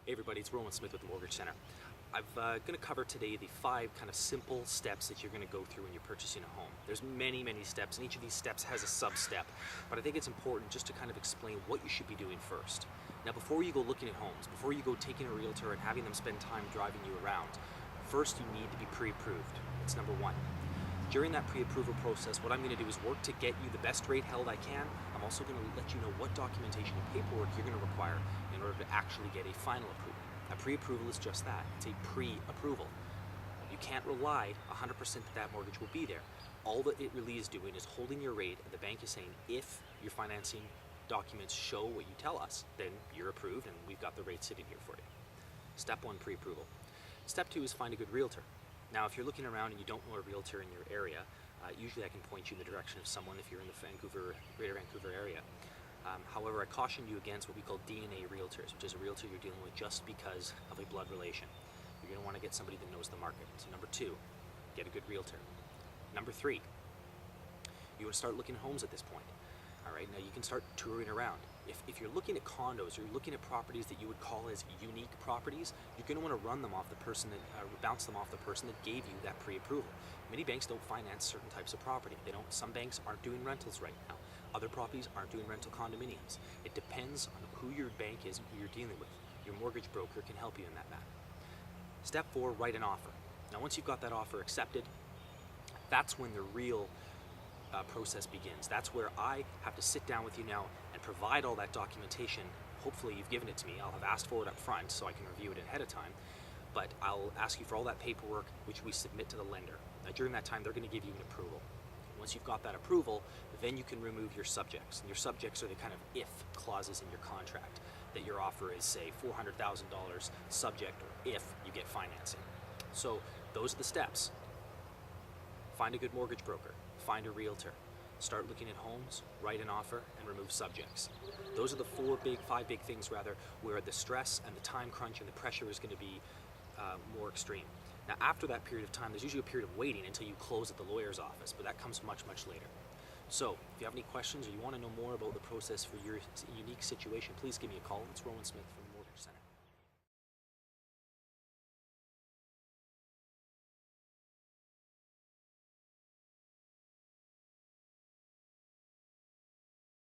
Hey everybody, it's Rowan Smith with the Mortgage Center. I'm going to cover today the 5 kind of simple steps that you're going to go through when you're purchasing a home. There's many steps, and each of these steps has a sub-step, but I think it's important just to kind of explain what you should be doing first. Now, before you go looking at homes, before you go taking a realtor and having them spend time driving you around, first you need to be pre-approved. It's number 1. During that pre-approval process, what I'm going to do is work to get you the best rate held I can. I'm also going to let you know what documentation and paperwork you're going to require in order to actually get a final approval. A pre-approval is just that. It's a pre-approval. You can't rely 100% that that mortgage will be there. All that it really is doing is holding your rate, and the bank is saying, if your financing documents show what you tell us, then you're approved and we've got the rate sitting here for you. Step 1, pre-approval. Step 2 is find a good realtor. Now, if you're looking around and you don't know a realtor in your area, usually I can point you in the direction of someone if you're in the Greater Vancouver area. However, I caution you against what we call DNA realtors, which is a realtor you're dealing with just because of a blood relation. You're going to want to get somebody that knows the market. So number 2, get a good realtor. Number 3, you want to start looking at homes at this point. All right, now you can start touring around. If you're looking at condos, or you're looking at properties that you would call as unique properties, you're going to want to run them off the person that, bounce them off the person that gave you that pre-approval. Many banks don't finance certain types of property. They don't. Some banks aren't doing rentals right now. Other properties aren't doing rental condominiums. It depends on who your bank is and who you're dealing with. Your mortgage broker can help you in that matter. Step 4, write an offer. Now, once you've got that offer accepted, that's when the real process begins. That's where I have to sit down with you now and provide all that documentation. Hopefully you've given it to me. I'll have asked for it up front so I can review it ahead of time, but I'll ask you for all that paperwork which we submit to the lender. Now, during that time, they're going to give you an approval. Once you've got that approval, then you can remove your subjects. And your subjects are the kind of if clauses in your contract, that your offer is, say, $400,000 subject or if you get financing. So those are the steps. Find a good mortgage broker, find a realtor, start looking at homes, write an offer, and remove subjects. Those are the 5 big things rather, where the stress and the time crunch and the pressure is going to be more extreme. Now, after that period of time, there's usually a period of waiting until you close at the lawyer's office, but that comes much later. So if you have any questions or you want to know more about the process for your unique situation, please give me a call. It's Rowan Smith from